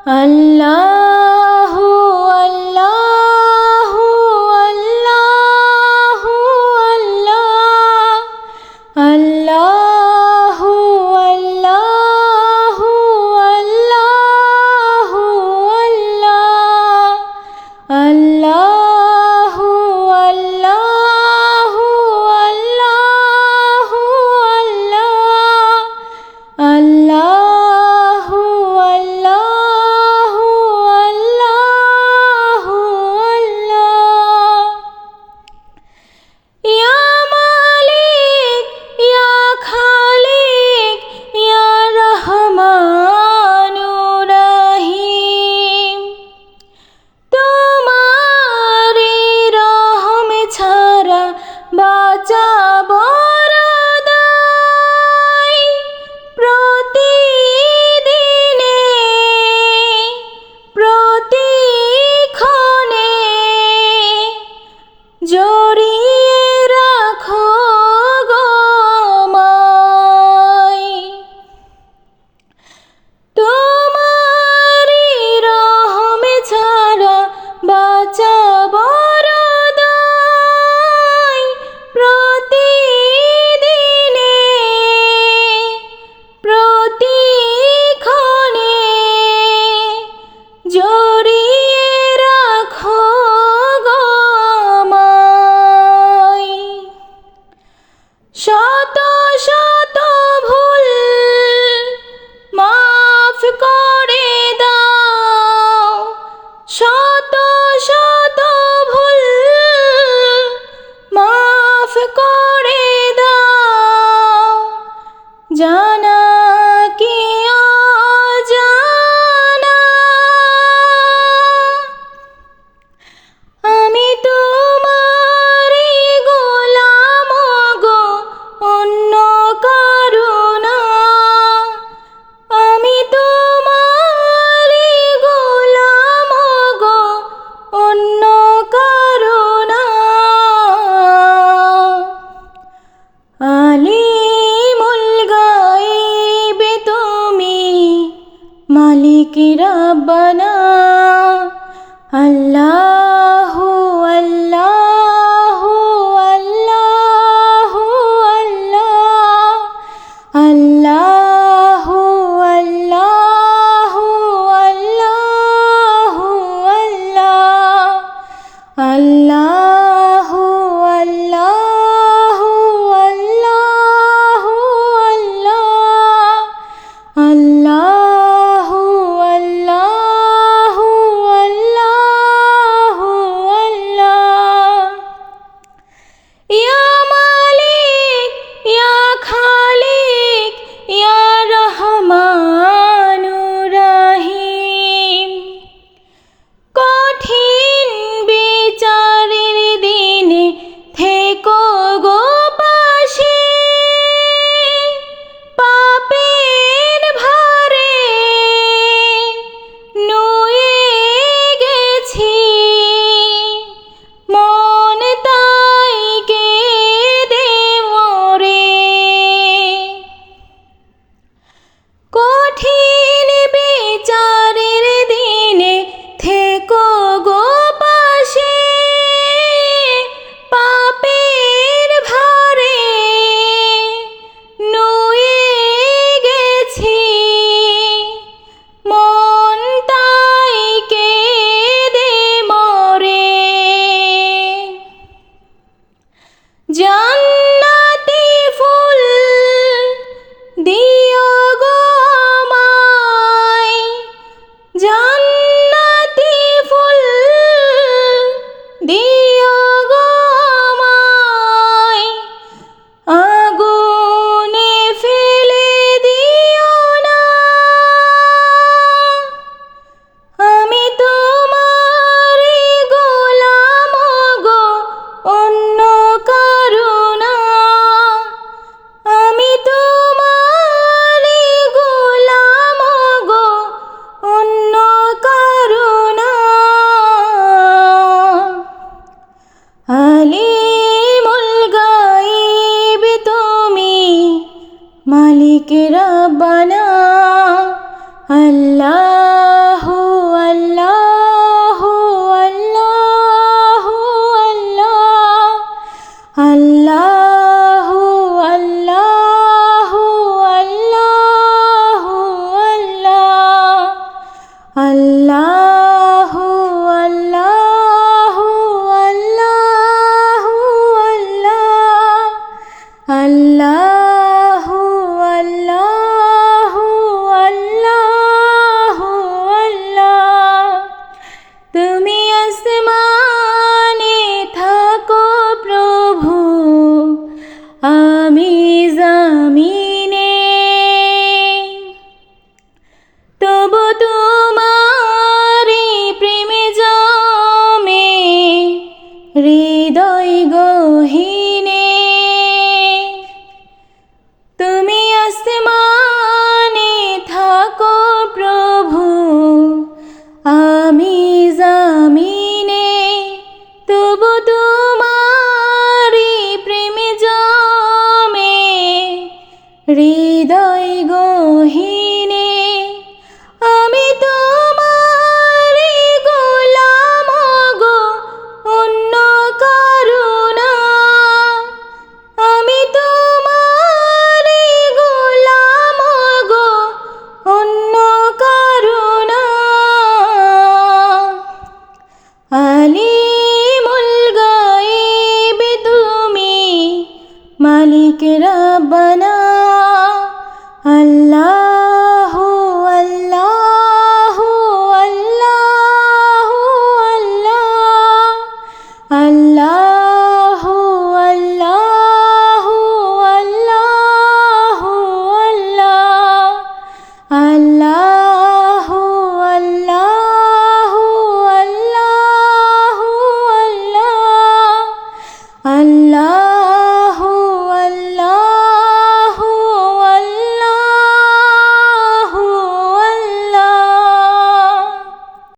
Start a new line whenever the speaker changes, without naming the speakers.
আল্লাহু আল্লাহু আল্লাহু আল্লাহ আল্লাহু আল্লাহু আল্লাহু আল্লাহ আল্লাহু আল্লাহু আল্লাহু আল্লাহ আল্লাহ শত শত ভুল মাফ করে দাও, শত শত ভুল মাফ করে দাও, জানা কি অজানা আমি তোমারই গোলাম গো, অন্য কারো না। আমি তোমারই গোলাম গো, অন্য কারো না। আলিমুল গায়ব তুমি, মালিক রব্বানা। আল্লাহু আল্লাহু আল্লাহু আল্লাহ আল্লাহু আল্লাহু আল্লাহু আল্লাহ আল্লাহু আল্লাহু আল্লাহু আল্লাহ আল্লাহু আল্লাহু আল্লাহু আল্লাহ। ইয়া মালিক ইয়া খালিক ইয়া রহমানুর রহিম, কঠিন বিচারের দিনে থেকো গো পাশে, পাপের ভারে নুয়ে গেছি, মন তাই কেঁদে মরে। কঠিন বিচারের দিনে থেকো গো পাশে, পাপের ভারে নুয়ে গেছি, মন তাই কেঁদে মরে। জান্নাতি ফুল দিও গো আমায়, জান্নাতি ফুল দিও গো আমায়, আগুনে ফেলে দিও না। আমি তোমারই গোলাম গো, অন্য কারো না। আমি তোমারই গোলাম গো, অন্য কারো না। আলিমুল গায়ব তুমি, মালিক রব্বানা। আল্লাহ